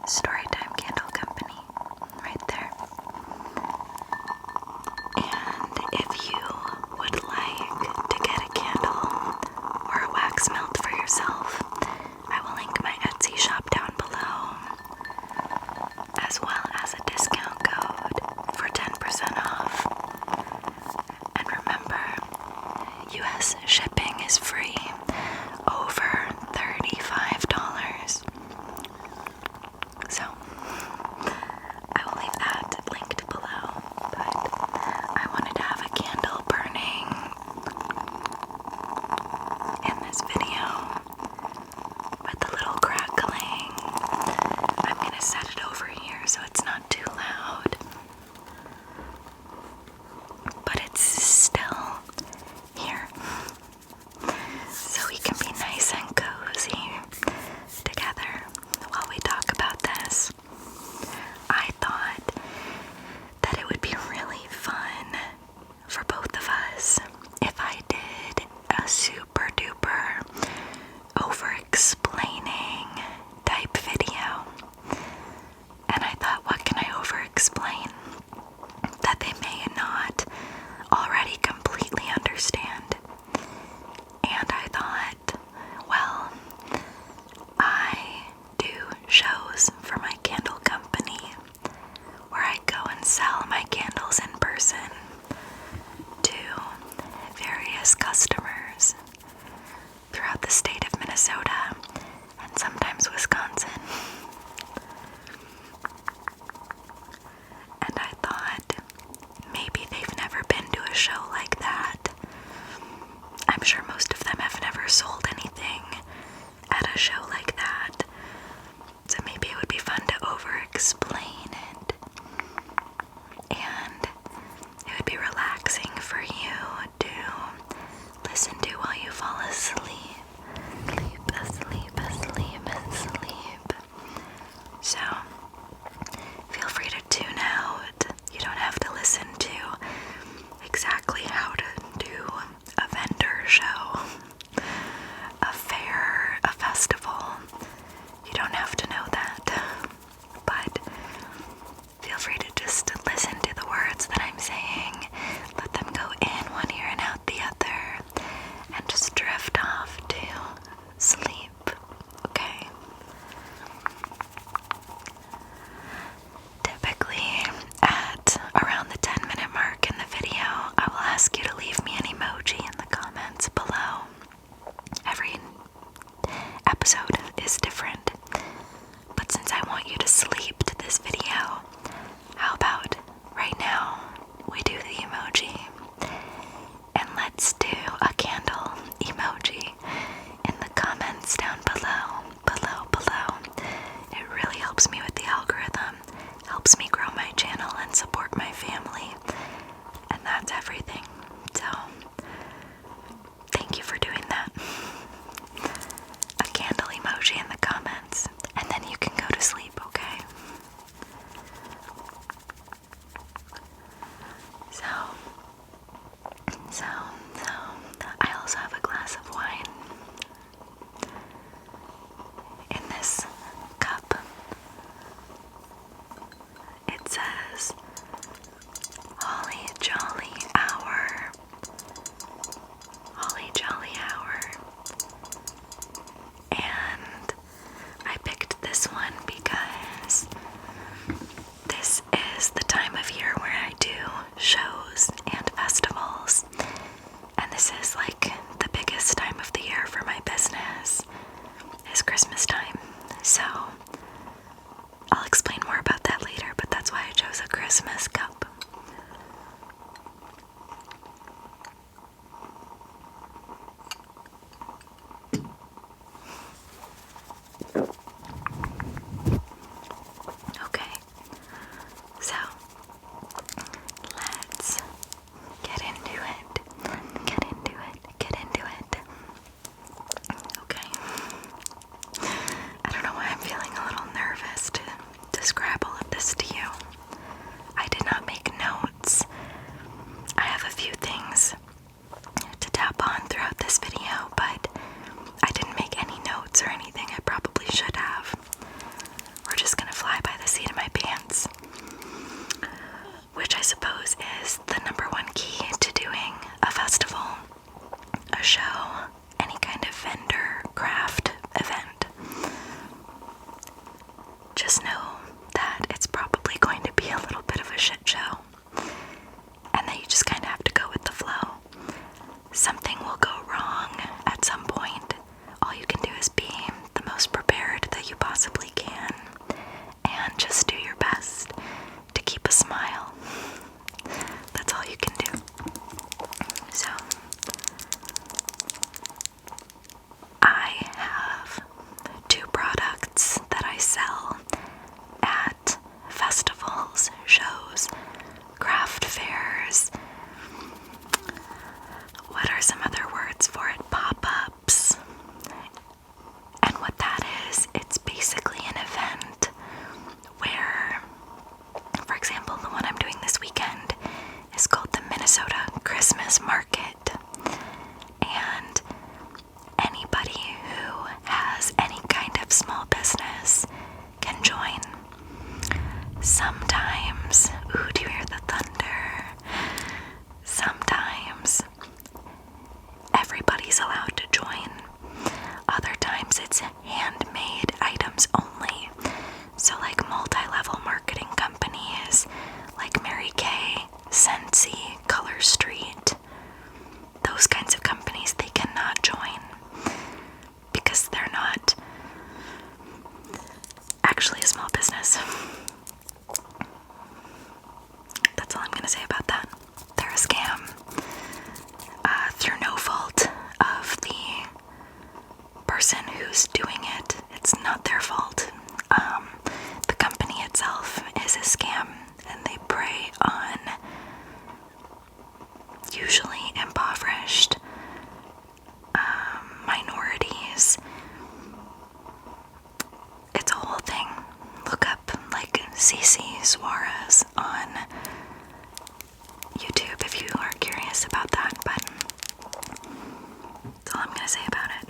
Storytime Candle Company, right there. And if you would like to get a candle or a wax melt for yourself, I will link my Etsy shop down below, as well as a discount code for 10% off. And remember, US shipping is free over $35. So, I will leave that linked below, but I wanted to have a candle burning in this video with a little crackling. I'm going to set it over here so it's not too loud, but it's still here, so we can be nice and cozy together while we talk about this. I thought that it would be really fun for both of us if I did a super duper over explaining type video. And I thought, what can I over explain that they may not already completely understand? And I thought, well, I do shows for my candle company where I go and sell my candles in person to various customers throughout the state of Minnesota and sometimes Wisconsin. And I thought maybe they've never been to a show like that. I'm sure most of them have never sold anything at a show like that. So maybe it would be fun to over-explain it. And it would be relaxing for you to listen to while you fall asleep. Asleep. So, feel free to tune out. You don't have to listen to exactly how to do a vendor show, a fair, a festival. You don't have to know that, but feel free to just listen to the words that I'm saying, let them go in one ear and out the other, and just drift off to sleep, okay? Typically, at around the 10-minute mark in the video, I will ask you to leave me an emoji in the comments below. Every episode is different, but since I want you to sleep to this video, how about right now we do the emoji, and let's do a candle emoji in the comments down below. It really helps me with the algorithm, helps me grow my channel and support my family, and that's everything. So, thank you for doing that. A candle emoji in the comments, and then you can go to sleep, okay? So, I also have a glass of wine in this cup. It says, Holly Jolly Hour. Holly Jolly Hour. And I picked this one because this is the time of year where I do shows and festivals. And this is like the biggest time of the year for my business, is Christmas time. So I'll explain more about that later, but that's why I chose a Christmas cup. Okay, so let's get into it. Okay. I don't know why I'm feeling a little nervous to describe all of this to you. I did not make shit show, and that you just kind of have to go with the flow. Something will go wrong at some point. All you can do is be the most prepared that you possibly can, and just do your best to keep a smile. That's all you can do. So, I have 2 products that I sell at festivals, shows, craft fairs. What are some other words for it? Pop-ups. And what that is, it's basically an event where, for example, the one I'm doing this weekend is called the Minnesota Christmas Market. And anybody who has any kind of small business can join. Sometimes, ooh, do you hear the thunder? Sometimes everybody's allowed to join. Other times it's handmade items only. So like multi-level marketing companies like Mary Kay, Scentsy, Color Street, those kinds of companies, they cannot join because they're not actually a small business. That's all I'm going to say about that. They're a scam. Through no fault of the person who's doing it. It's not their fault. The company itself is a scam, and they prey on usually impoverished minorities. It's a whole thing. Look up like CC Suarez on YouTube if you are curious about that, but that's all I'm gonna say about it.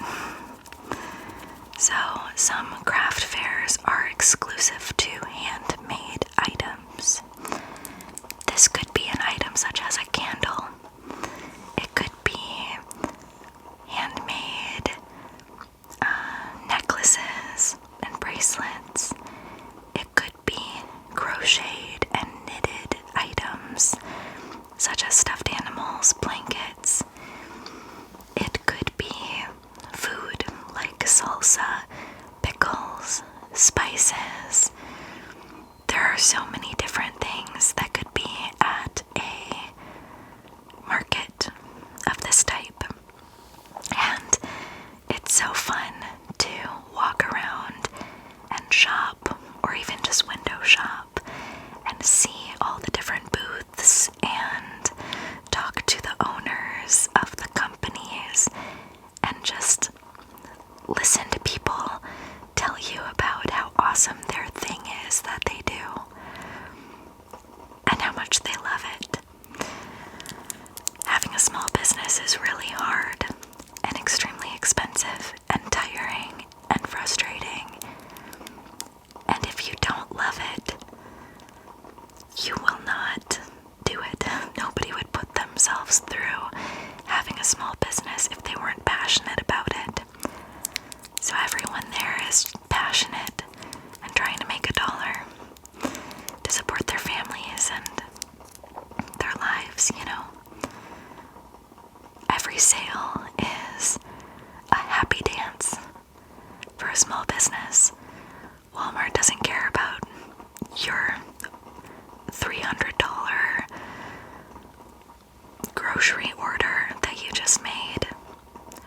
So, some craft fairs are exclusive to handmade items. This could be an item such as a candle. It could be handmade necklaces and bracelets. It could be crocheted and knitted items such as stuffed animals, blankets. It could be food like salsa, pickles, spices. There are so many different things that could be at a market of this type. And it's so fun to walk around and shop, or even just window shop, and see all the different booths and talk to the owners of the companies and just listen to people tell you about how awesome their thing is that they do and how much they love it. Having a small business is really hard and extremely expensive and tiring and frustrating. And if you don't love it, you will not do it. Nobody would put themselves through having a small business if they weren't passionate about it. So everyone there is passionate and trying to make $1 to support their families and their lives, you know. Every sale is a happy dance for a small business. Walmart doesn't care about your $300 grocery order that you just made.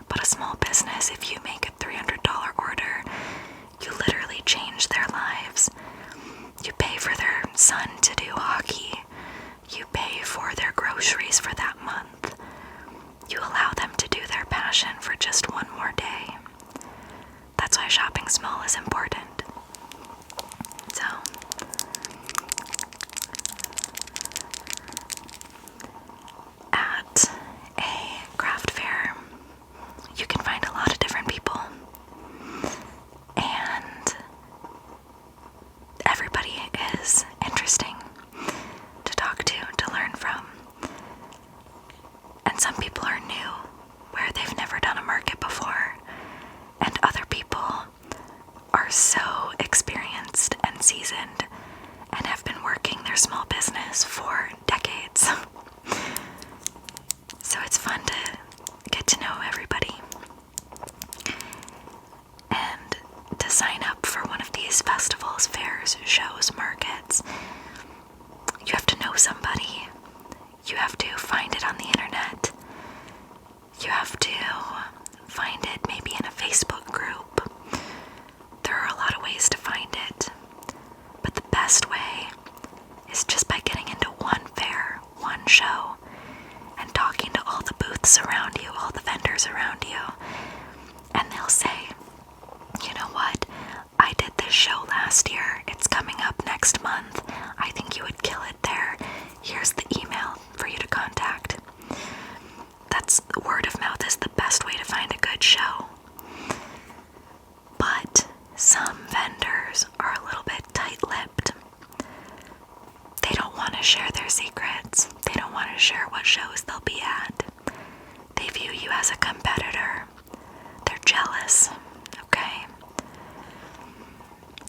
But a small business, if you make a $300 order, you literally change their lives. You pay for their son to do hockey. You pay for their groceries for that month. You allow them to do their passion for just one more day. That's why shopping small is important. So, at a craft fair, you can find a lot of different people. And everybody is interesting to talk to learn from. And some people are new, where they've never done a market before. And other people are so experienced and seasoned and have been working their small business for decades. So it's fun to get to know everybody. And to sign up for one of these festivals, fairs, shows, markets, you have to know somebody. You have to find it on the internet. You have to find it maybe in a Facebook group. There are a lot of ways to find it. But the best way is just by getting into one fair, one show, and talking to all the booths around you, all the vendors around you. And they'll say, you know what, I did this show last year. It's coming up next month. I think you would kill it there. Here's the email for you to contact. That's word of mouth is the best way to find a good show. But some vendors are a little bit tight-lipped. They don't want to share their secrets. They don't want to share what shows they'll be at. They view you as a competitor. They're jealous, okay?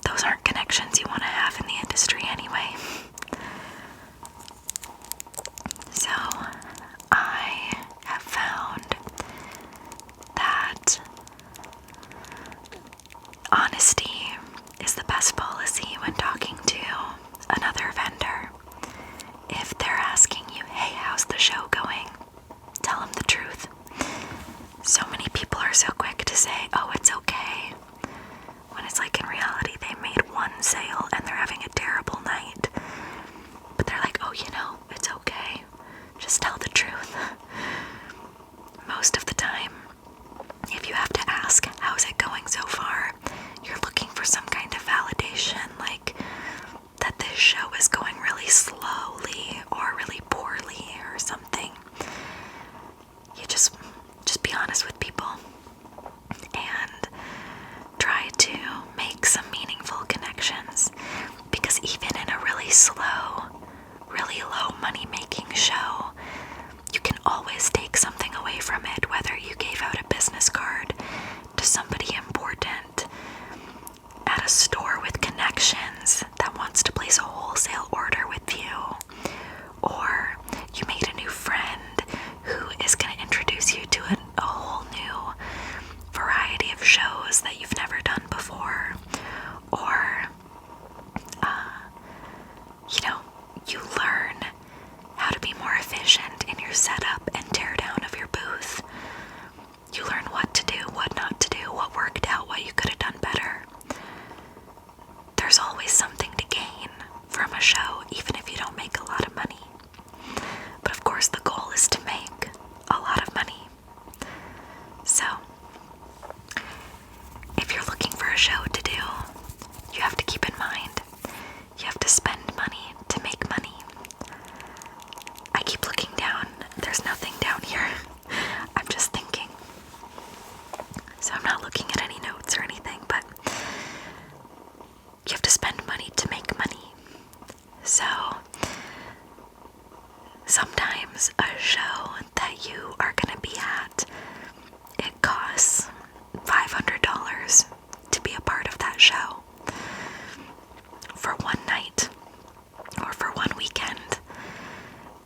Those aren't connections you want to have in the industry anyway. So, I have found that honesty is the best policy when talking to another vendor. If they're asking you, hey, how's the show going? Tell them the truth. So many people are so quick to say, oh, it's okay. When it's like in reality, they made one sale and they're having a terrible night. But they're like, oh, you know, it's okay. Just tell the truth. Most of the time, if you have to ask, how's it going so far? You're looking for some kind of validation, like that this show is going really slowly or really poorly or something. You just be honest with people and try to make some meaningful connections, because even in a really slow, really low money-making show, you can always take something away from it, whether you gave out a business card to somebody important at a store with connections that wants to place a wholesale order with you, or you made a new friend who is going to introduce you to a whole new variety of shows that you've never done before, or you learn how to be more efficient in your setup and tear down of your booth. You learn what to do, what not to do, what worked out, what you could have done better. There's always something to gain from a show, even if you don't make a lot of money. But of course, the goal is to make a lot of money. So, if you're looking for a show to do, you have to keep in mind, you have to spend money to make money. I keep looking down. There's nothing down here. I'm just thinking. So I'm not looking at any notes or anything, but you have to spend money to make money. So sometimes a show that you are going to be at, it costs $500 to be a part of that show for one night or for one weekend.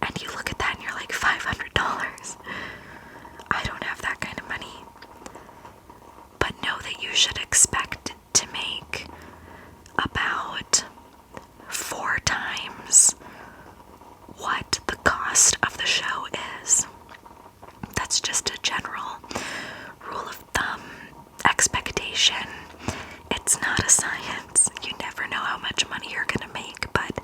And you look at that and you're like, $500? I don't have that kind of money. But know that you should expect to make about 4 times what the cost of the show is. That's just a general rule of thumb, expectation. It's not a science. You never know how much money you're going to make, but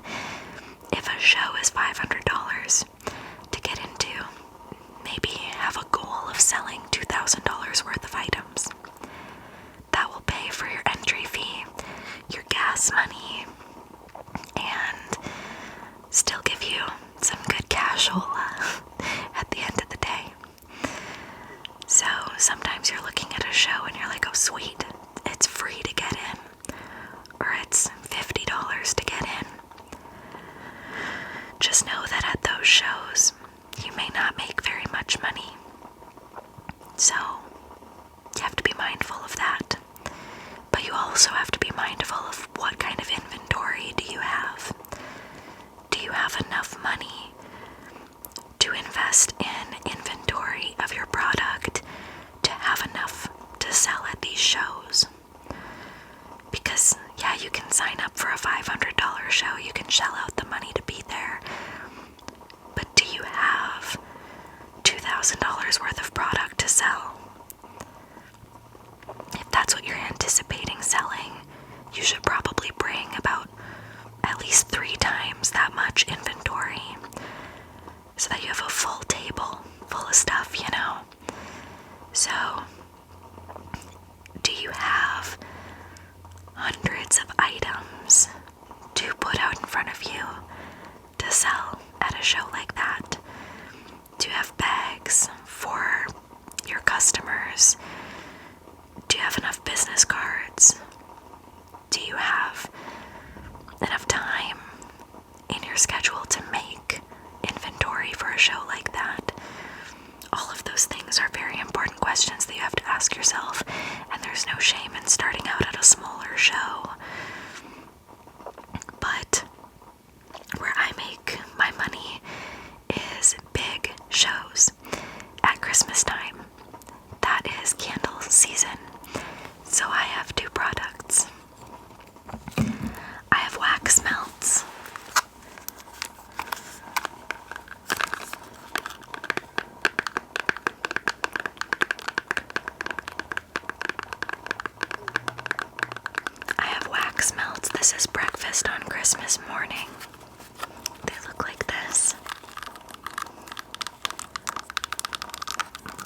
if a show is $500 to get into, maybe have a goal of selling $2,000 worth of items. That will pay for your entry fee, your gas money, and still give you some good cashola at the end of the day. So sometimes you're looking at a show and you're like, oh sweet, it's free to get in, or it's $50 to get in. Just know you can sign up for a $500 show, you can shell out the money to be there. But do you have $2,000 worth of product to sell? If that's what you're anticipating selling, you should probably bring about at least 3 times that much inventory so that you have a full table full of stuff, you know? So, do you have hundreds of items to put out in front of you to sell at a show like that? Do you have bags for your customers? Do you have enough business cards? Do you have enough time in your schedule to make inventory for a show like that? All of those things are very important questions that you have to ask yourself, and there's no shame in starting out at a smaller show. But where I make my money is big shows at Christmas time. That is candle season. So I have 2 products. I have wax melts. This is breakfast on Christmas morning. They look like this.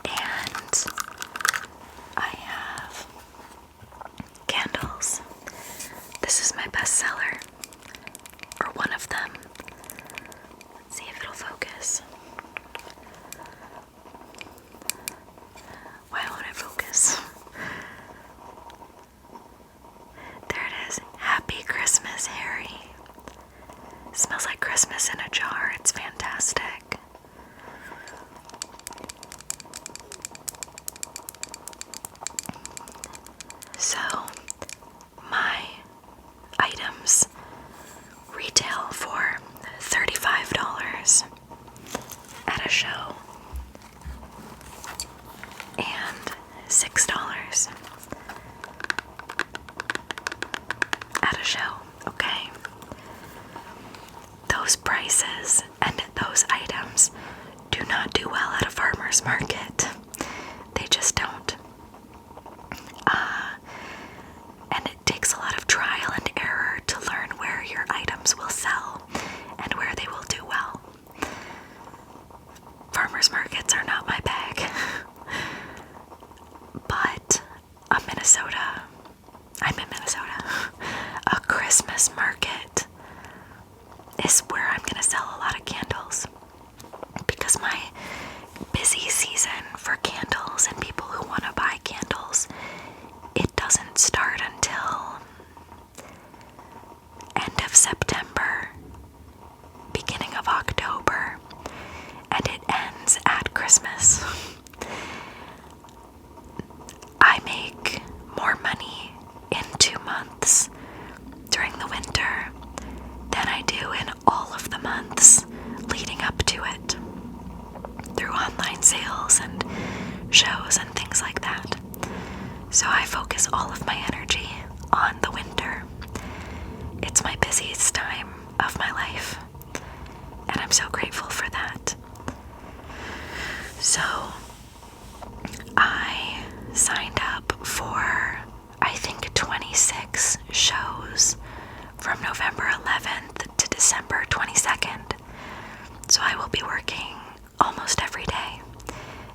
And I have candles. This is my best seller, or one of them. Let's see if it'll focus. Why won't it focus? There it is. Happy Christmas, Harry. Smells like Christmas in a jar. It's fantastic. So, my items retail for $35 at a show and $6 at a show, okay? Those prices and those items do not do well at a farmer's market. They just don't. And it takes a lot of trial and error to learn where your items will sell and where they will do well. Farmers markets are not my bag. But I'm in Minnesota. A Christmas market is where I'm gonna sell a lot of candles, because my busy season for candles and people who want to buy candles, it doesn't start until end of September, beginning of October, and it ends at Christmas. I make more money in 2 months during the winter than I do in all of the months leading up to it, through online sales and shows and things like that. So I focus all of my energy on the winter. It's my busiest time of my life, and I'm so grateful for that. So I signed up for, I think, 26 shows from November 11th to December 22nd. So I will be working almost every day.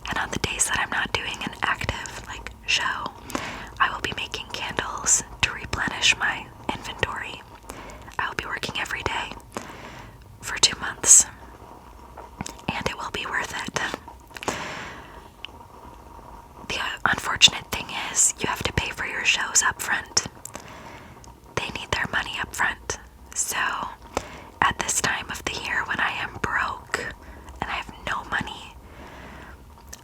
And on the days that I'm not doing an active, show, I will be making candles to replenish my inventory. I will be working every day for 2 months. And it will be worth it. The unfortunate thing is you have to pay for your shows up front. They need their money up front. So at this time of the year when I am broke and I have no money,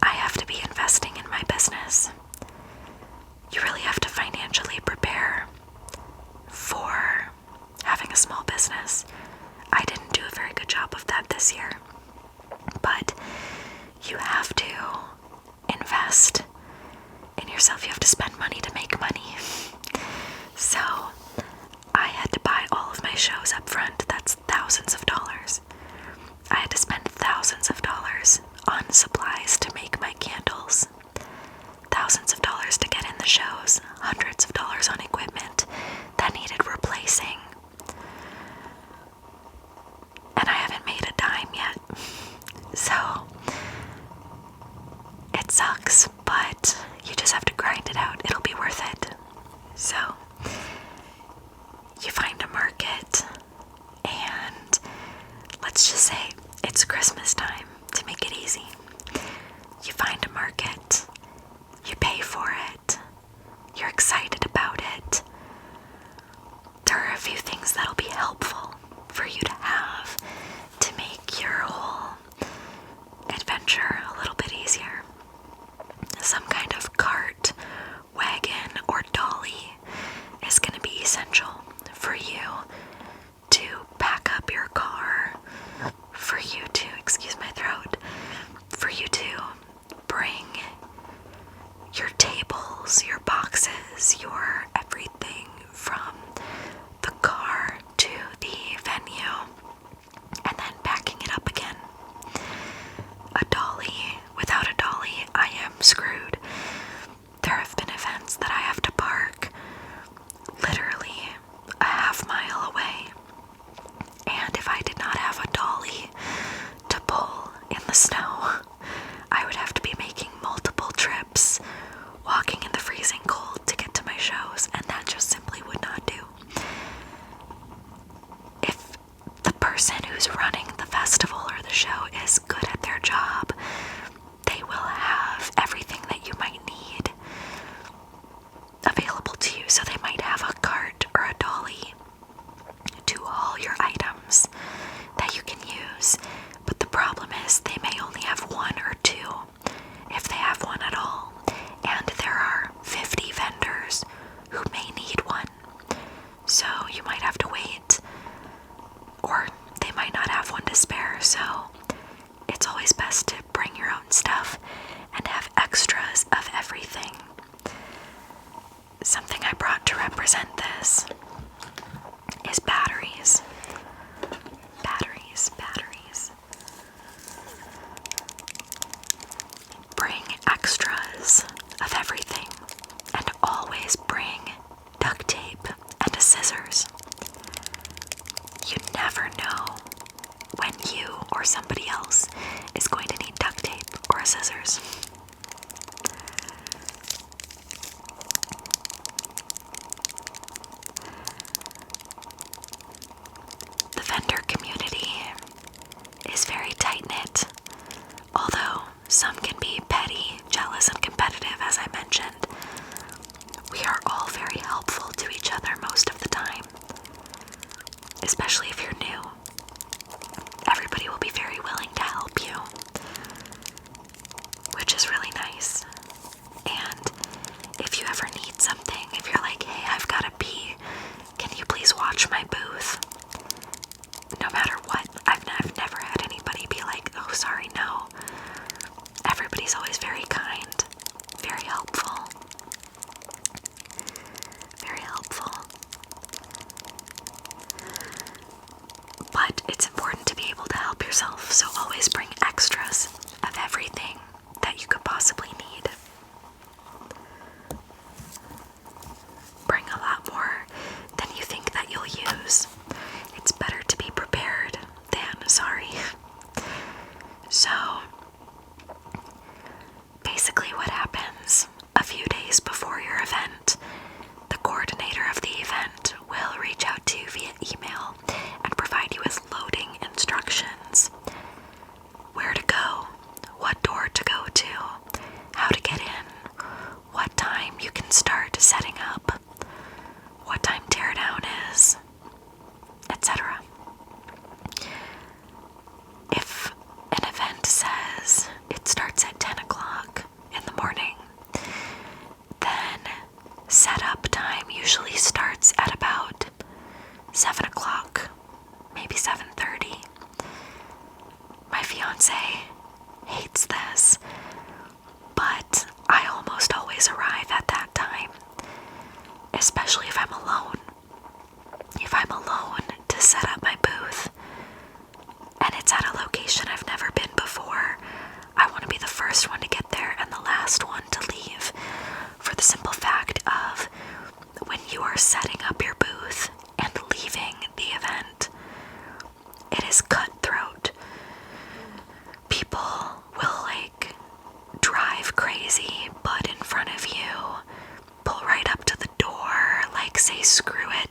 I have to be investing in my business. You really have to financially prepare for having a small business. I didn't do a very good job of that this year. But you have to invest in yourself. You have to spend money to make money. So my shows up front, that's thousands of dollars. I had to spend thousands of dollars on supplies to make my candles. Thousands of dollars to get in the shows, hundreds of dollars on equipment that needed replacing. And I haven't made a dime yet. So, it sucks, but you just have to grind it out. It'll be worth it. So, you find a market, and let's just say it's Christmas time to make it easy. You find a market, you pay for it, you're excited about it. There are a few things that'll be helpful for you to have to make your whole adventure a little bit easier. Some kind of cart, wagon, or dolly is going to be essential for you to pack up your car, for you to, excuse my throat, for you to bring your tables, your boxes, your everything from the car to the venue, and then packing it up again. A dolly, without a dolly, I am screwed. There have been events that I have to park literally a half-mile away, and if I did not have a dolly to pull in the snow, I would have to be making multiple trips, walking in the freezing cold to get to my shows, and that just simply would not do. If the person who's running the festival or the show is good at their job, they will have everything that you might need available to you. So they might have a cart or a dolly to haul your items that you can use. But the problem is they may only have one or two, if they have one at all. And there are 50 vendors who may need one. So you might have to wait, or they might not have one to spare. So it's always best to bring your own stuff and have extras of everything. Something I brought to represent this is batteries. Batteries. Bring extras of everything, and always bring duct tape and scissors. You never know when you or somebody else is going to need duct tape or scissors. The vendor community is very tight-knit, although some can be petty, jealous, and competitive, as I mentioned. We are all very helpful to each other most of the time, especially if you're new. Everybody will be very willing to help you, which is really nice. And if you ever need something, if you're like, hey, I've got to pee, can you please watch my booth? No matter what, I've never had anybody be like, oh, sorry, no. Everybody's always very kind, very helpful. Very helpful. But it's important to be able to help yourself, so always bring extras of everything that you could possibly need. Bring a lot more than you think that you'll use. It's better to be prepared than sorry. So, basically what happens a few days before your event, the coordinator of the event will reach out to you via email and provide you with loading instructions. Where to go, what door to go to, how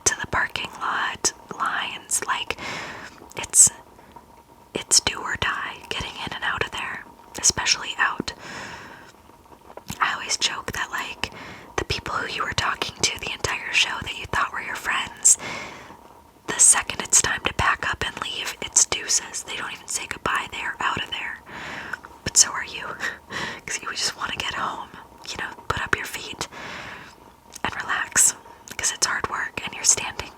get to the parking lot lines. Like, it's do or die getting in and out of there, especially out. I always joke that, like, the people who you were talking to the entire show that you thought were your friends, the second it's time to pack up and leave, it's deuces. They don't even say goodbye. They are out of there. But so are you, because you just want to get home, you know, put up your feet and relax, because it's hard work and you're standing.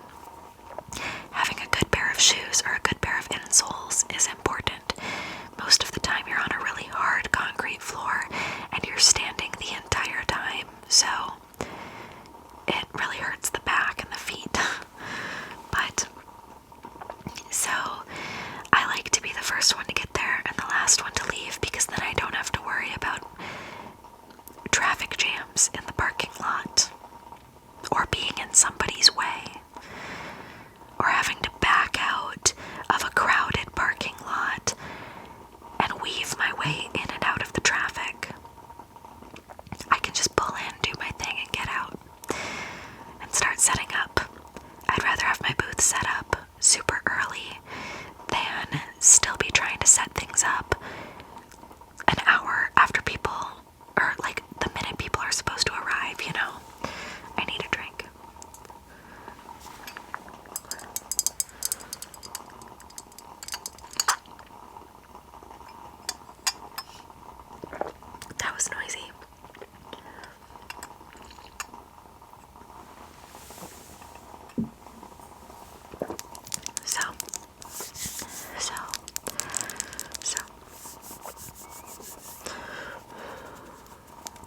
Having a good pair of shoes or a good pair of insoles is important. Most of the time you're on a really hard concrete floor and you're standing the entire time, so it really hurts the back and the feet. But, so, I like to be the first one to get there and the last one to leave, because then I don't have to worry about traffic jams in the parking lot, or being in somebody's way, or having to back out of a crowded parking lot and weave my way in and out of the traffic. I can just pull in, do my thing, and get out, and start setting up. I'd rather have my booth set up super early than still be trying to set things up an hour after people, or like the minute people are supposed to arrive, you know? I need a drink. That was noisy. So,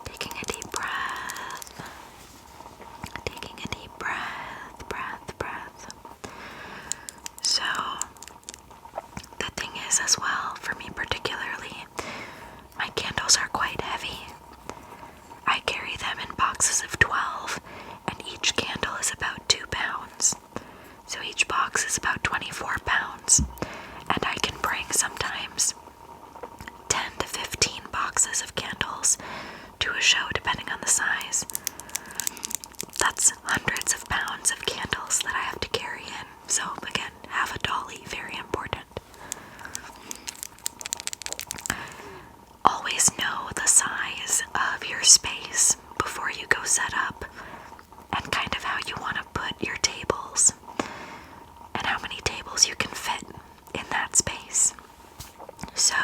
taking a deep breath, breath. So, the thing is as well, for me particularly, my candles are quite heavy. I carry them in boxes of 12, and each candle is about 2 pounds. So each box is about 24 pounds, and I can bring sometimes 10 to 15 boxes of candles to a show depending on the size. That's hundreds of pounds of candles that I have to carry in. So again, have a dolly, very important. Always know the size of your space before you go set up, and kind of how you want to put your tables, and how many tables you can fit in that space. So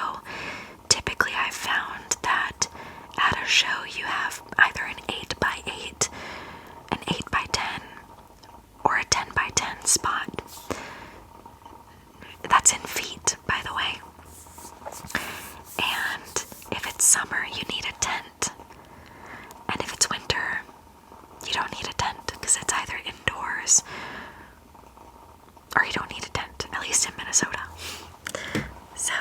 typically I've found that at a show you have either an 8x8, an 8x10, or a 10x10 spot. That's in feet, by the way. And if it's summer, you need a tent. And if it's winter, you don't need a tent, because it's either indoors or you don't need a tent, at least in Minnesota. So,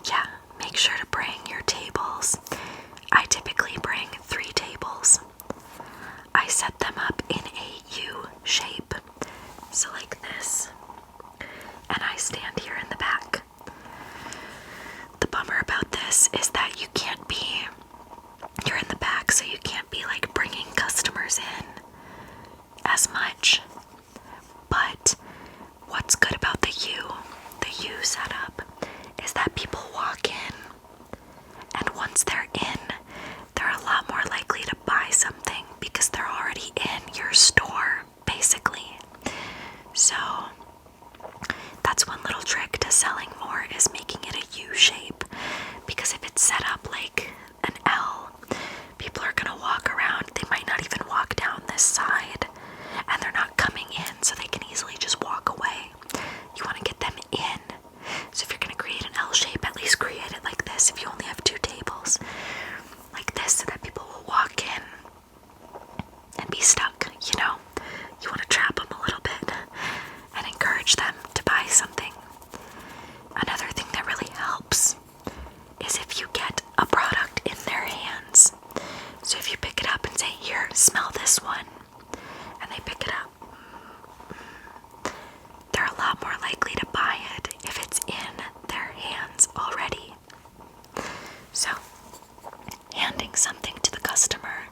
yeah, make sure to bring your tables. I typically bring 3 tables. I set them up in a U shape, so like this, and I stand here in the back. The bummer about this is that you're in the back, so you can't be like bringing customers in as much. But what's good about the U setup, is that people walk in, and once they're in, they're a lot more likely to buy something because they're already in your store, basically. So that's one little trick to selling more, is making it a U shape, because if it's set up like an L, people are gonna walk around, they might not even walk down this side, and they're not coming in, so they can easily just walk away. You want to get them in. So if you're gonna create an L shape, at least create it like this. If you only have 2 tables, like this, so that people will walk in and be stuck, you know? You want to trap them a little bit and encourage them to buy something. Another thing that really helps is if you get a product in their hands. So if you pick it up and say, here, smell this one, and they pick it up, they're a lot more likely to buy it if it's in their hands already. So, handing something to the customer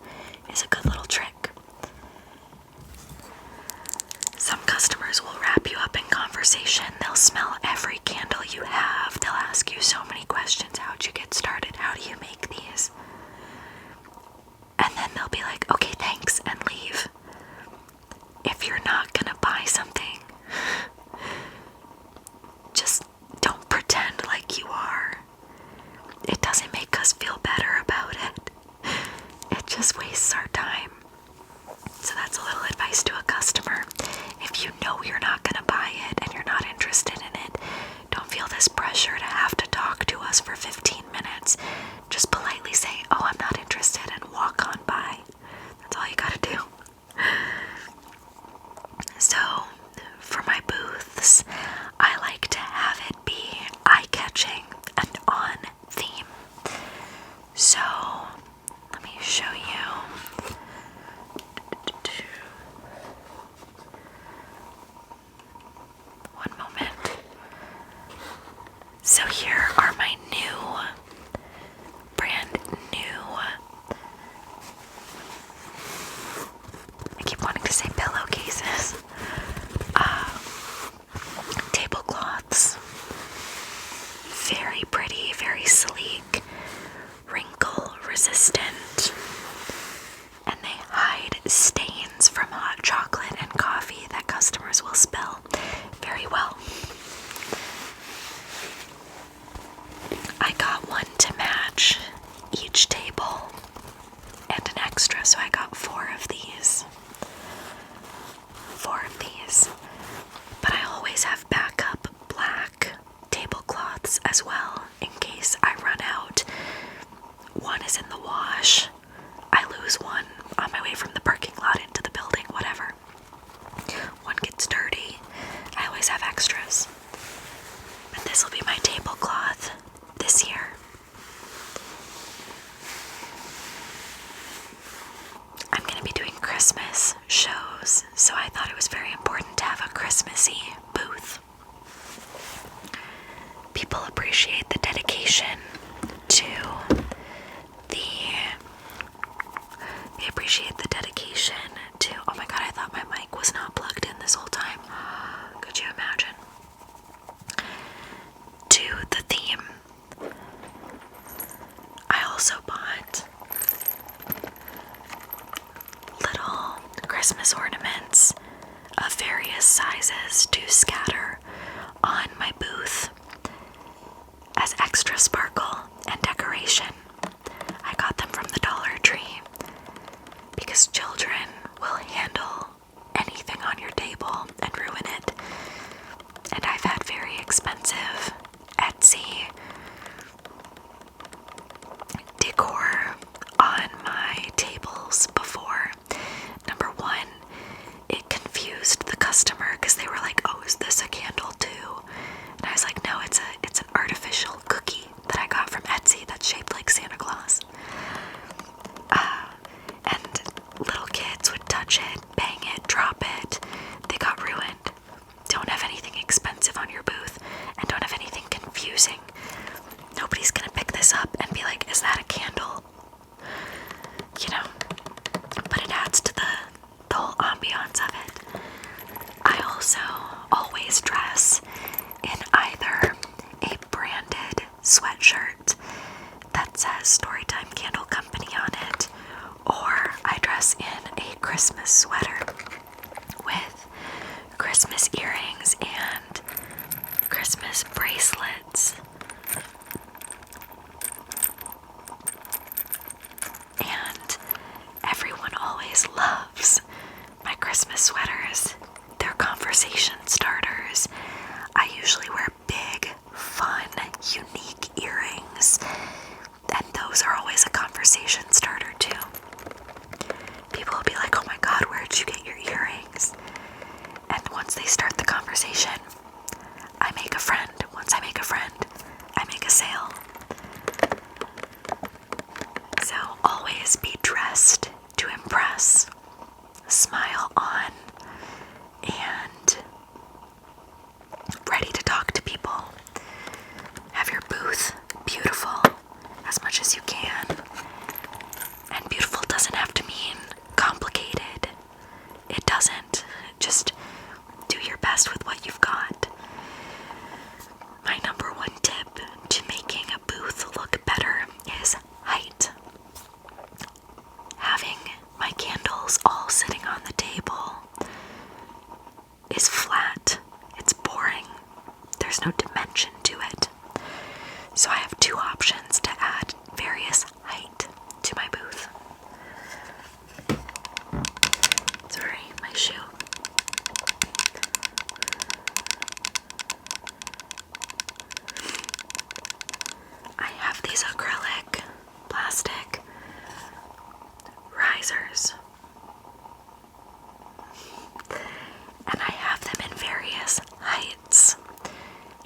extra, so I got 4 of these. 4 of these. But I always have backup black tablecloths as well in case I run out. One is in the wash. I lose one on my way from the parking lot into the building, whatever. One gets dirty. I always have extras. But this will be my tablecloth this year. I'm going to be doing Christmas shows, so I thought it was very important to have a Christmassy booth. People appreciate the dedication to they appreciate the dedication to, oh my god, I thought my mic was not plugged in this whole time. Could you imagine? To the theme. I also bought little Christmas ornaments of various sizes to scatter on my booth as extra sparkle and decoration. I got them from the Dollar Tree because children will handle anything on your table and ruin it. And I've had very expensive Etsy decor on my tables before. Number one, it confused the customer because they were like, oh, is this a candle too? And I was like, no, it's an artificial cookie that I got from Etsy that's shaped like Santa Claus. And little kids would touch it, bang it, drop it. They got ruined. Don't have anything expensive on your booth, and don't have anything confusing. Nobody's gonna pick this up and be like, is that a candle? You know, but it adds to the whole ambiance of it. I also always dress in either a branded sweatshirt that says Storytime Candle Company on it, or I dress in a Christmas sweater with Christmas earrings and Christmas bracelets. And everyone always loves my Christmas sweaters. They're conversation starters. I usually wear big, fun, unique earrings, and those are always a conversation starter too. People will be like, oh my god, where'd you get your earrings? And once they start the conversation, I make a friend. Once I make a friend, I make a sale. So always be dressed to impress, smile on, and ready to talk to people. Have your booth beautiful as much as you can. And beautiful doesn't have to mean complicated. It doesn't. Just do your best with what you've got. My number one tip to making a booth look better is height. Having my candles all sitting on the table is flat. It's boring. There's no dimension to it. So I have 2 options to add various height to my booth. Sorry, my shoe. I have these acrylic plastic risers. And I have them in various heights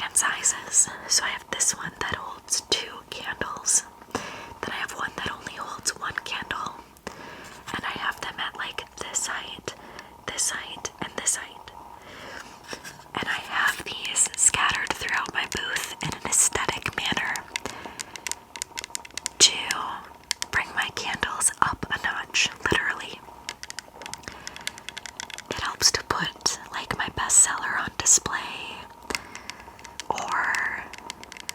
and sizes. So I have this one that holds 2 candles. Then I have one that only holds 1 candle. And I have them at like this height, and this height. And I have these scattered throughout my booth in an aesthetic manner to bring my candles up a notch, literally. It helps to put like my bestseller on display, or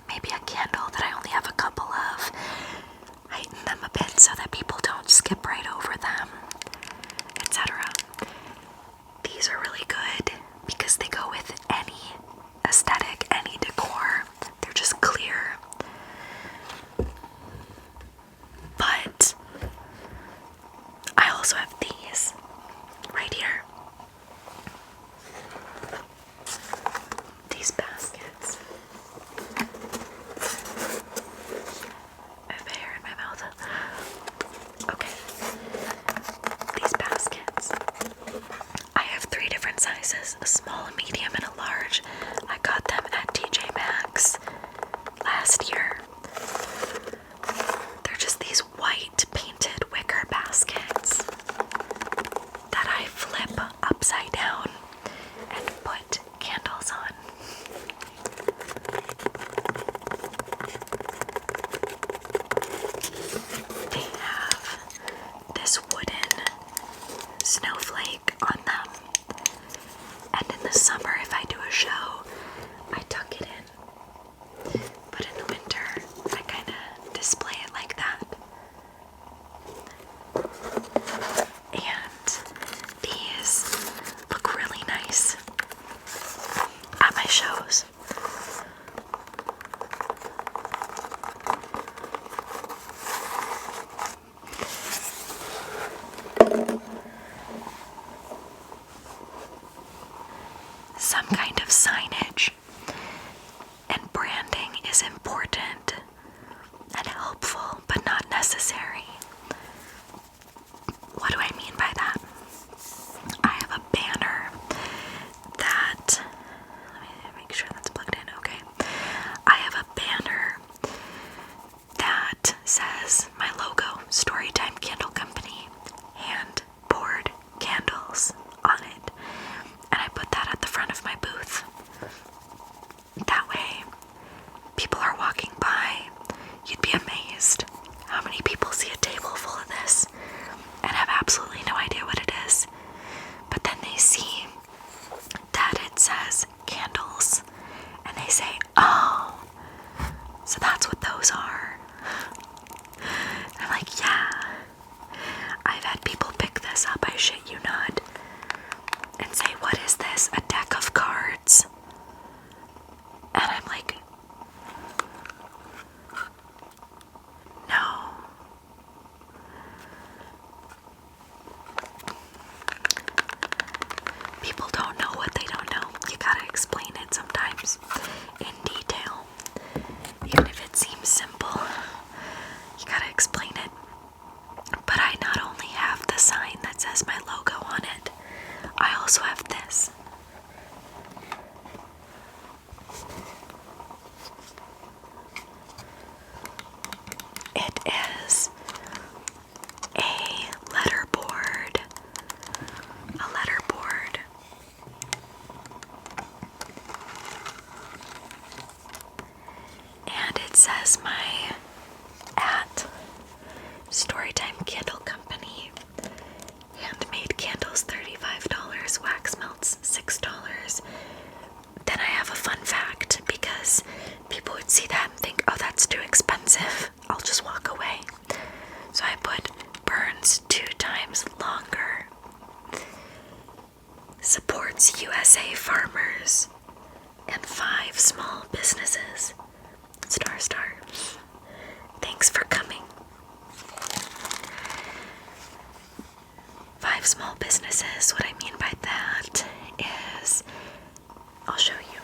maybe a candle that I only have a couple of, heighten them a bit so that people don't skip right over them, etc. also have these right here. These baskets. I have hair in my mouth. Okay. These baskets. I have 3 different sizes, a small, a medium, and a large. I got them at TJ Maxx last year. They're just these white painted wicker baskets that I flip upside down and put candles on. They have this wooden snowflake on them, and in the summer if I do a show, I tuck it in, but in the winter I kind of display it like that. And these look really nice at my shows. Some kind of signage and branding is important and helpful, but not necessary. What do I mean by that? I have a banner that, let me make sure that's plugged in, okay. I have a banner that says my logo, Storytime Candle Company, hand poured candles on it. And I put that at the front of my booth. That way, people are walking by. You'd be amazed how many people see a table full of this and have absolutely no idea what it is. But then they see that it says candles and they say, oh, so that's what those are. And I'm like, yeah. I've had people pick this up, I shit you not, and say, what is this? A deck of cards? And I'm like, no. People don't know what they don't know. You gotta explain it sometimes in detail. Even if it seems simple, you gotta explain it. But I not only have the sign that says my logo on it, I also have this. It is a letterboard. And it says my Storytime Candle Company. Handmade candles, $35. Wax melts, $6. Then I have a fun fact, because people would see that and think, oh, that's too expensive. I'll just walk away. So I put burns 2 times longer. Supports USA farmers and 5 small businesses. Star, star. Thanks for coming. 5 small businesses. What I mean by that is, I'll show you.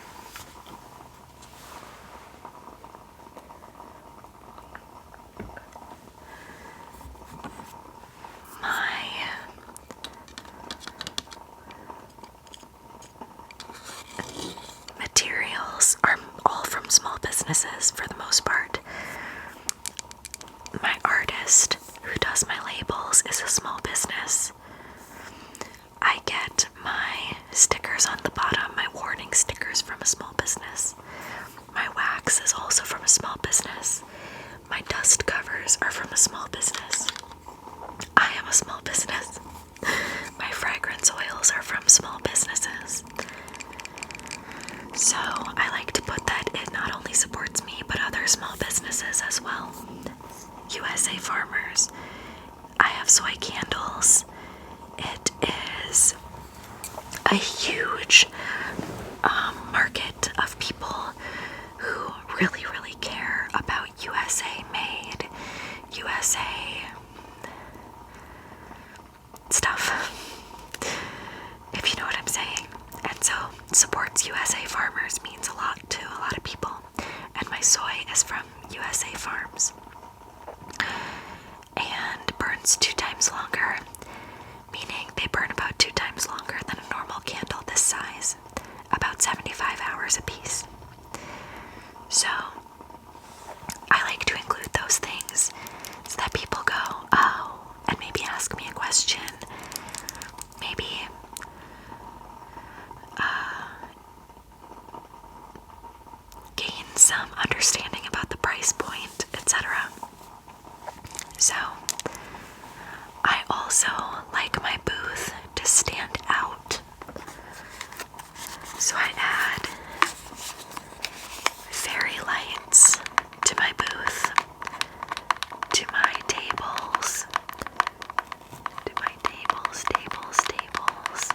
My materials are all from small businesses for the most part. My artist who does my labels is a small business. I get my stickers on the bottom, my warning stickers, from a small business. My wax is also from a small business. My dust covers are from a small business. I am a small business. My fragrance oils are from small businesses. So I like to put that it not only supports me, but other small businesses as well. USA farmers. I have soy candles. It is a huge market of people who really, really care about USA made, USA stuff, if you know what I'm saying. And so supports USA farmers means a lot to a lot of people. And my soy is from USA farms. And burns 2 times longer, meaning they burn about 2 times longer than a normal candle this size, about 75 hours a piece. So I like to include those things so that people go, oh, and maybe ask me a question, maybe gain some understanding about the price point, etc. So I also like my booth to stand out. So I add fairy lights to my booth, to my tables, tables.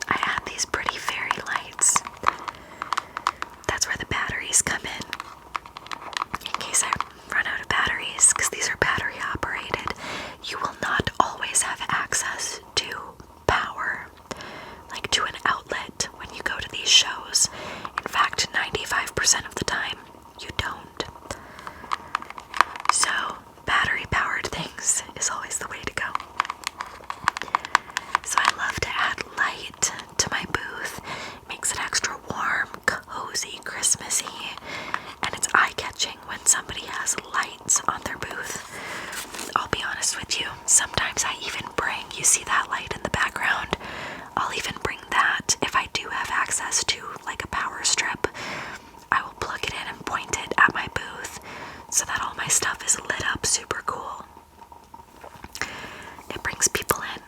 I add these pretty fairy lights. That's where the batteries come in case I run out of batteries, because these are battery operated. You will not always have access to power, like to an outlet when you go to these shows. In fact, 95% of the time, you don't. So, battery-powered things is always the way to go. So I love to add light to my booth. It makes it extra warm, cozy, Christmassy, and it's eye-catching when somebody has lights on their booth. I'll be honest with you, sometimes I even bring, you see that light in the background, I'll even bring that if I do have access to like a power strip. I will plug it in and point it at my booth so that all my stuff is lit up super cool. It brings people in.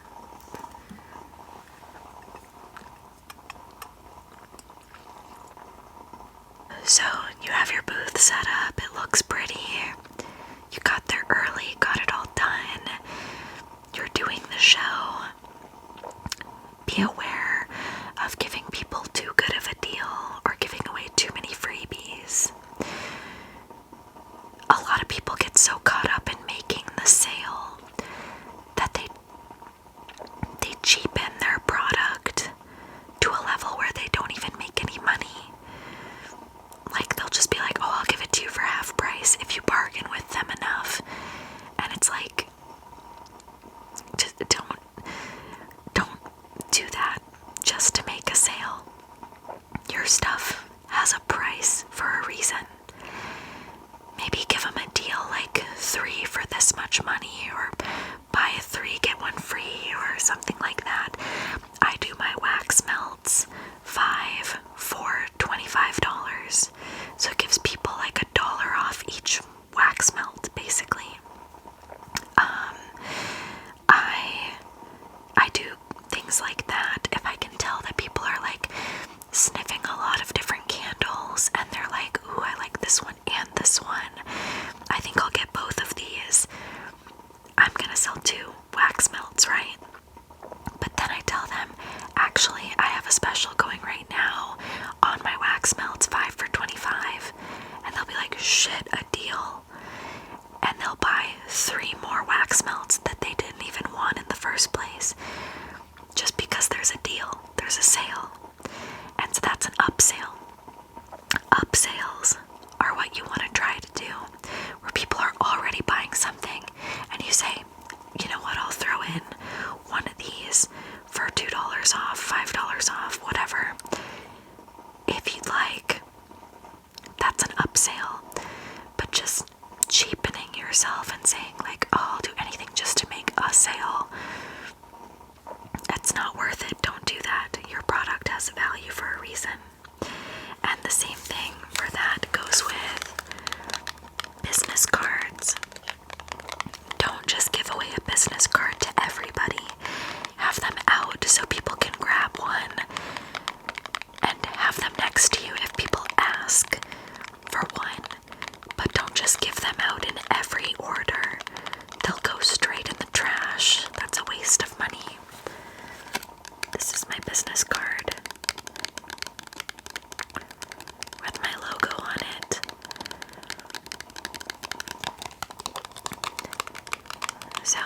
So you have your booth set up, it looks pretty. You got there early, got it all done. You're doing the show. Be aware of giving people too good of a deal or giving away too many freebies. A lot of people get so caught up in making the sale that they cheapen their product to a level where they don't even make any money. Like, they'll just be like, oh, I'll give it to you for half price if you bargain with them enough. And it's like, just don't do that just to make a sale. Your stuff has a price for a reason. Maybe give them a deal like 3 for this much money, or buy 3 get 1 free, or something like that. I do my wax melts 5 for $25, so it gives people like $1 off each wax melt, basically. I do things like that if I can tell that people are like sniffing a lot of different candles and they're like, ooh, I like this one and this one. I think I'll get both of these. I'm gonna sell 2 wax melts, right? But then I tell them, actually, I have a special going right now on my wax melts, 5 for $25. And they'll be like, shit, a deal. And they'll buy 3 more wax melts that they didn't even want in the first place. Just because there's a deal, there's a sale. And so that's an upsale. Upsales are what you want to try to do, where people are already buying something and you say, you know what, I'll throw in one of these for $2 off, $5 off, whatever. If you'd like, that's an upsale. But just cheapening yourself and saying like, oh, I'll do anything just to make a sale, it's not worth it. Don't do that. Your product has a value for a reason. And the same thing for that goes with business cards. Don't just give away a business card to everybody. Have them out so people can grab one and have them next to you if people ask for one. But don't just give them out in every order. They'll go straight in the trash. That's a waste of money. This is my business card with my logo on it. So,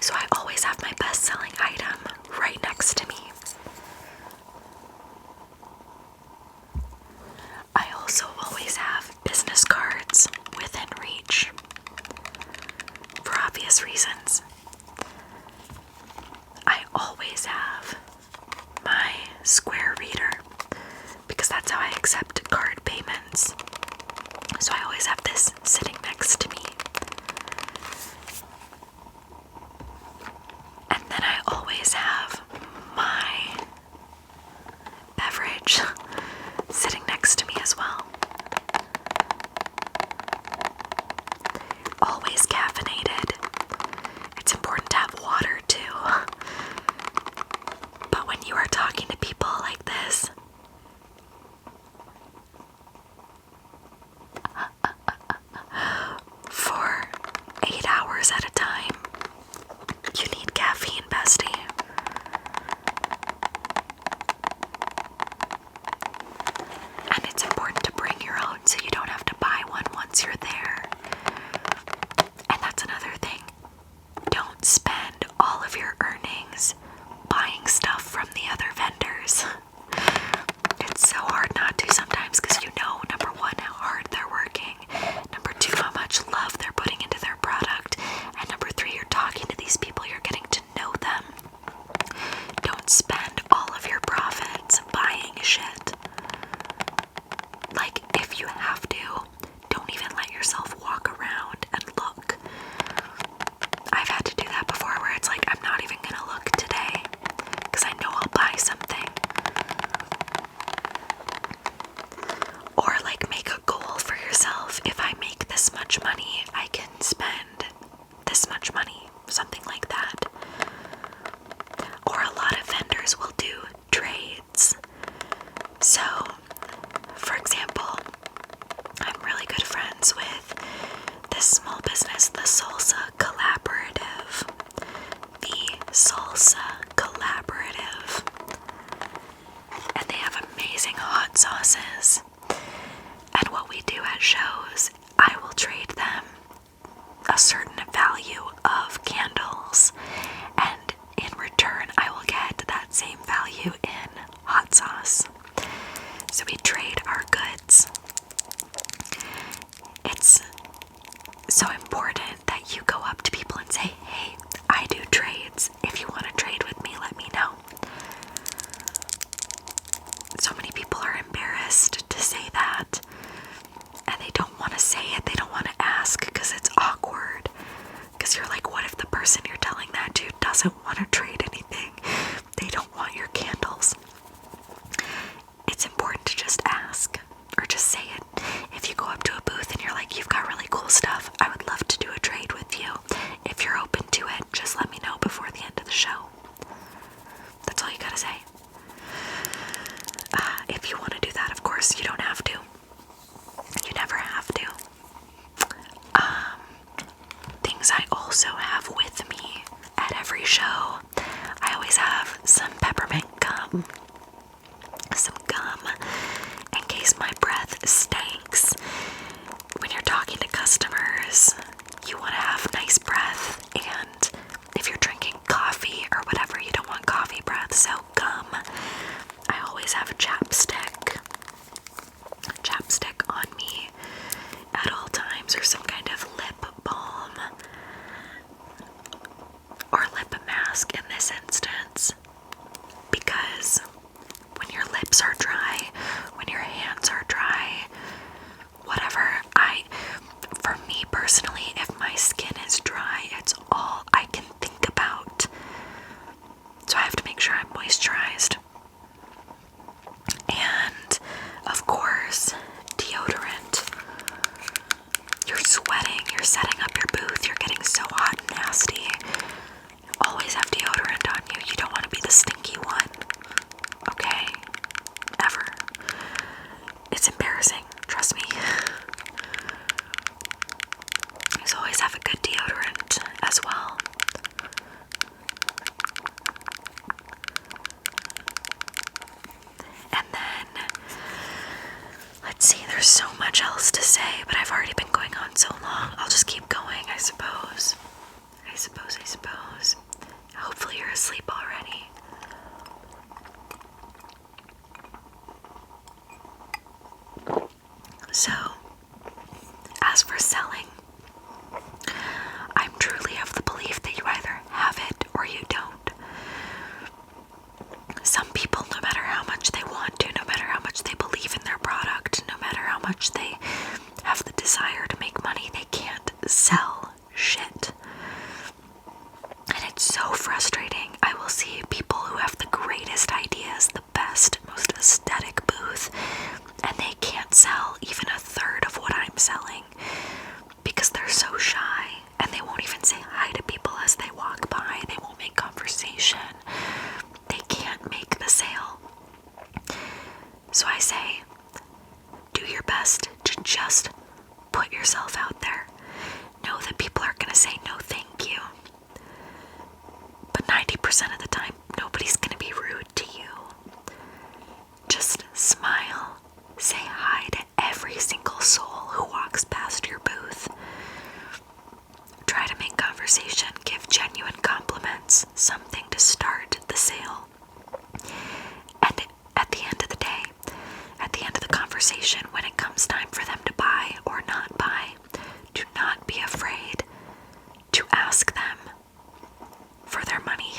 So I always have my best-selling item right next to me. I also always have business cards within reach for obvious reasons. I always have my Square reader because that's how I accept card payments. So I always have this sitting next to me. And then I always have my beverage sitting next to me as well. Always caffeinated. It's important to have water too. But when you are talking to people like this, for 8 hours at a time, you need caffeine, bestie. And it's important to bring your own so you don't have to buy one once you're there. And that's another thing. Don't spend all of your earnings buying stuff from the other vendors. It's so hard not to sometimes because you know, number one, how hard they're working. Number two, how much love they're putting into their product. And number three, you're talking to these people, you're getting to know them. Don't spend all of your profits buying shit. Like, if you have to, don't even let yourself walk around and look. I've had to do that before where it's like, I'm not even gonna look today because I know I'll buy something. Or like make a goal for yourself. If I make this much money, I can spend this much money. Something like that. Or a lot of vendors will do trades. So, for example, I'm really good friends with this small business, the Salsa Collaborative. The Salsa Collaborative. And they have amazing hot sauces. And what we do at shows, I will trade them a certain value of candles, and in return I will get that same value in hot sauce. So we trade our goods. It's so important that you go up to people and say, hey, I do trades. If you want to trade with me, let me know. So many people are embarrassed to say that, and they don't want to say it, they don't want to ask because it's awkward. Because you're like, what if the person you're telling that to doesn't want to trade anything? They don't want your candles. It's important to just ask, or just say it. If you go up to a booth and you're like, you've got really cool stuff, I would love to do a trade with you. If you're open to it, just let me know before the end of the show. That's all you gotta say. If you want to do that, of course, you don't have to. You never have to. Things I also have with me at every show. I always have some peppermint gum. Some gum in case my breath stinks. When you're talking to customers, you want to have nice breath, and if you're drinking coffee or whatever, you don't want coffee breath, so gum. I always have a chapstick on me at all times, or some kind of lip balm or lip mask in this instance, because when your lips are dry, when your hands are dry, whatever, for me personally, if my skin is dry, it's all I can think about. So I have to make sure I'm moisturized. And, of course, deodorant. You're sweating, you're setting up your booth, you're getting so hot and nasty. Always have deodorant asleep already. So, as for selling, I'm truly of the belief that you either have it or you don't. Some people, no matter how much they want to, no matter how much they believe in their product, no matter how much they have the desire to make money, they can't sell shit. And it's so frustrating. I will see people who have the greatest ideas, the best, most aesthetic booth, and they can't sell even a third of what I'm selling because they're so shy, and they won't even say hi to people as they walk by. They won't make conversation. They can't make the sale. So I say, do your best to just put yourself out there. Know that people are going to say no thank you. But 90% of the time, nobody's going to be rude to you. Just smile. Say hi to every single soul who walks past your booth. Try to make conversation. Give genuine compliments. Something to start the sale. And at the end of the day, at the end of the conversation, when it comes time for them to buy or not buy, do not be afraid to ask them for their money.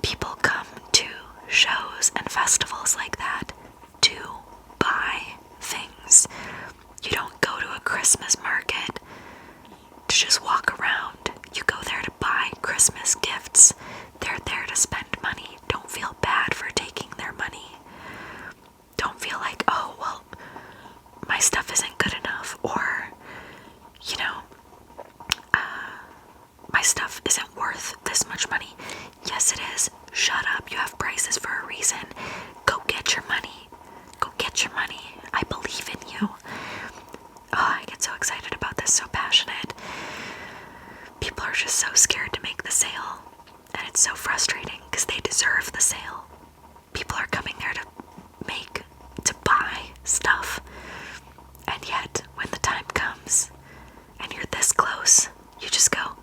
People come to shows and festivals like that to buy things. You don't go to a Christmas market to just walk around. You go there to buy Christmas gifts. They're there to spend money. Don't feel bad for taking their money. Don't feel like, oh, well, my stuff isn't good enough, or, you know, my stuff isn't worth this much money. Yes, it is. Shut up. You have prices for a reason. Go get your money. Go get your money. I believe in you. Oh, I get so excited about this, so passionate. People are just so scared to make the sale, and it's so frustrating because they deserve the sale. People are coming there to buy stuff, and yet when the time comes and you're this close, you just go,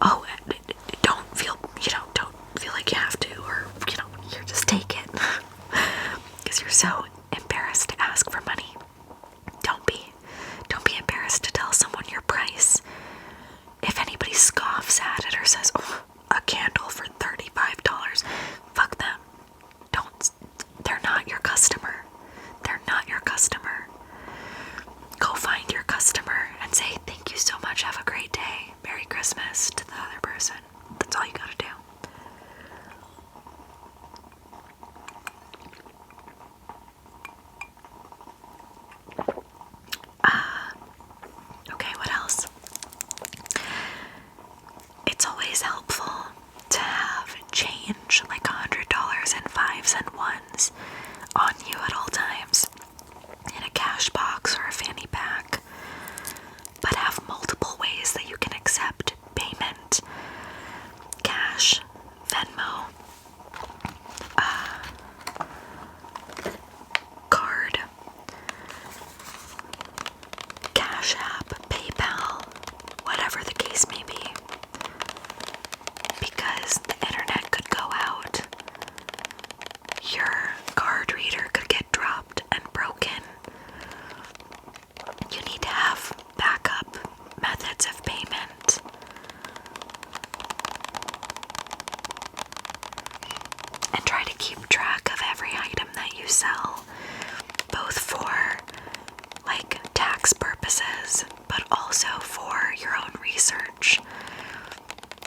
oh, don't feel like you have to, or, here, just take it. Because you're so embarrassed to ask for money. Don't be embarrassed to tell someone your price. If anybody scoffs at it or says, oh, a candle for $35, fuck them. They're not your customer. They're not your customer. Go find your customer and say, thank you so much, have a great day, Merry Christmas to the other person. That's all you gotta do. Okay, what else? It's always helpful to have change, like $100 in 5s and 1s on you at all times, in a cash box or a fanny pack, but have multiple ways that you can accept payment. Cash, Venmo, card, Cash App, PayPal, whatever the case may be. Because the internet could go out, your card reader could get dropped and broken. You need to have backup methods of payment. And try to keep track of every item that you sell, both for like tax purposes, but also for your own research.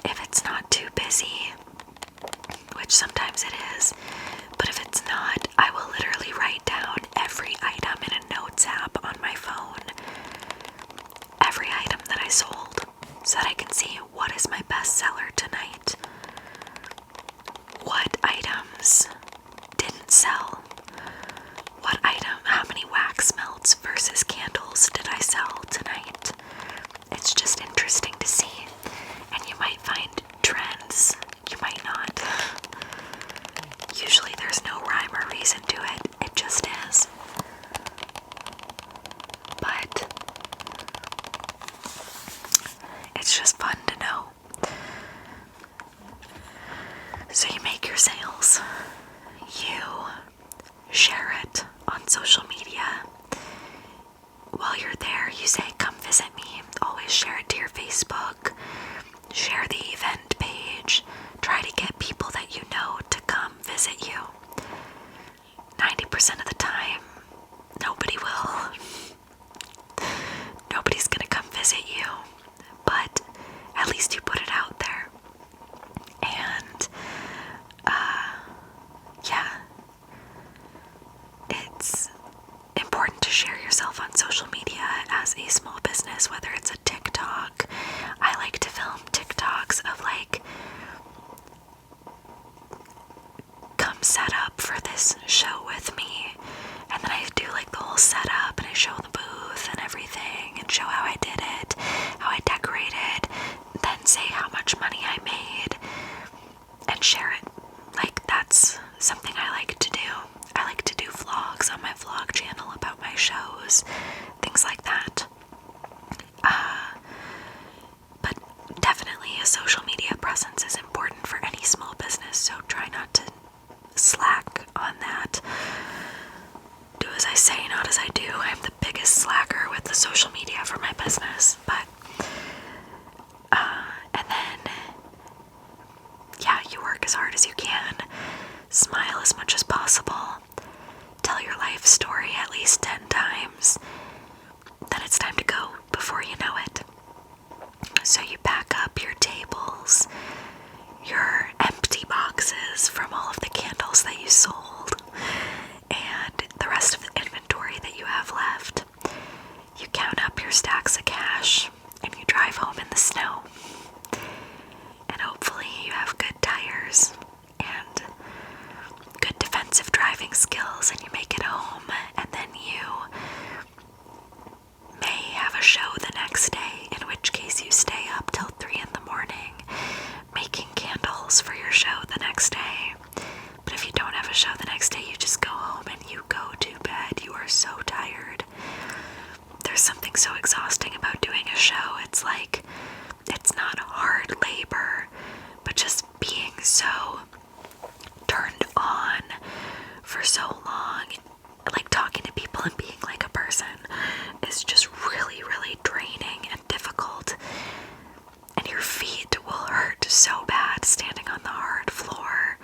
If it's not too busy, which sometimes it is, but if it's not, I will literally write down every item in a notes app on my phone, every item that I sold, so that I can see what is my best seller tonight, what items didn't sell, how many wax melts versus candles did I sell tonight. It's just interesting to see, and you might find trends, you might not. Usually there's no rhyme or reason to it, it just is. But it's just fun to know. So you make your sales, you share it on social media. While you're there, you say, come visit me. Always share it to your Facebook, share the event page, try to get people that you know to come visit you. 90% of the time, nobody will. Nobody's gonna come visit you, but at least you put it out there. And, yeah, it's important to share yourself on social media as a small business, whether it's a TikTok. I like to film TikToks of like, come set up for this show with me, and then I do like the whole setup and I show the booth and everything and show how I did it, how I decorated, then say how much money I made and share it. Like, that's something I like to do. I like to do vlogs on my vlog channel about my shows, things like that. But definitely a social media presence is important for any small business, so try not to slack on that. Do as I say, not as I do. I'm the biggest slacker with the social media for my business, but and then yeah, you work as hard as you can, smile as much as possible, tell your life story at least 10 times, then it's time to go before you know it. So you pack up your tables, your empty boxes from all of the candles that you sold, and the rest of the inventory that you have left. You count up your stacks of cash, and you drive home in the snow. And hopefully you have good tires and good defensive driving skills, and you make it home, and then you may have a show the next day, in which case you stay up till 3 in the morning making candles for your show the next day. But if you don't have a show the next day, you just go home and you go to bed. You are so tired. There's something so exhausting about doing a show. It's like, it's not hard labor, but just being so turned on for so long, like talking to people and being like a person, is just really, really draining and difficult. And your feet will hurt so bad standing on the hard floor.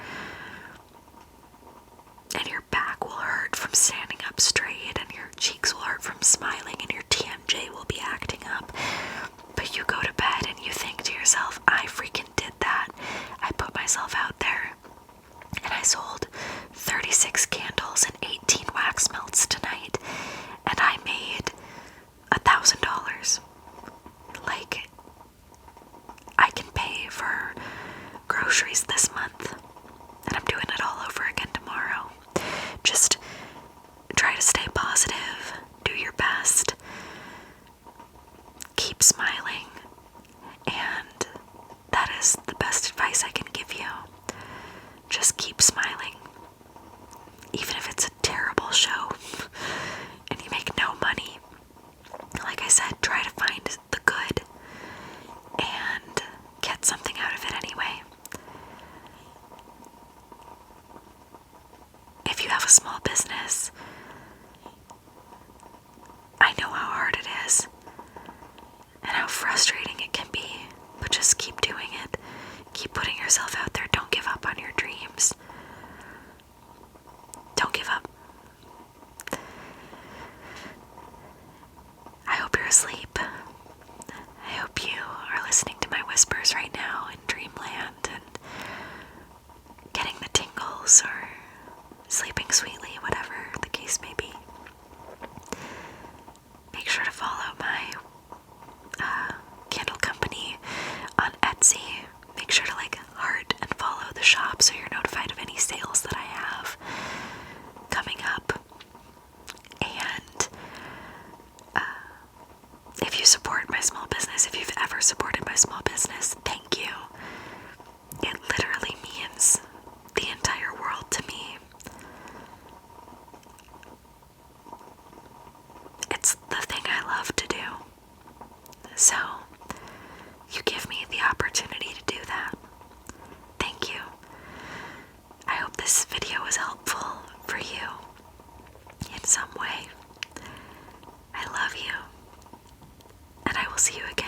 And your back will hurt from standing up straight, and your cheeks will hurt from smiling, and your TMJ will be acting up. But you go to bed and you think to yourself, I freaking did that. I put myself out there, and I sold 36 candles and 18 wax melts tonight, and I made $1,000. Like, I can pay for groceries this month, and I'm doing it all over again tomorrow. Just try to stay positive, do your best, keep smiling, and that is the best advice I can give you. Just keep smiling. Even if it's a terrible show and you make no money, like I said, try to find the good and get something out of it anyway. If you have a small business, I know how hard it is and how frustrating it can be, but just keep doing it. Keep putting yourself out there. Don't give up on your dreams. Don't give up. I hope you're asleep. I hope you are listening to my whispers right now in dreamland and getting the tingles or sleeping sweetly, whatever the case may be. Make sure to follow my candle company on Etsy. Make sure to heart and follow the shop so you're notified of any sales that I have coming up. And if you support my small business, if you've ever supported my small business, thank you. see you again.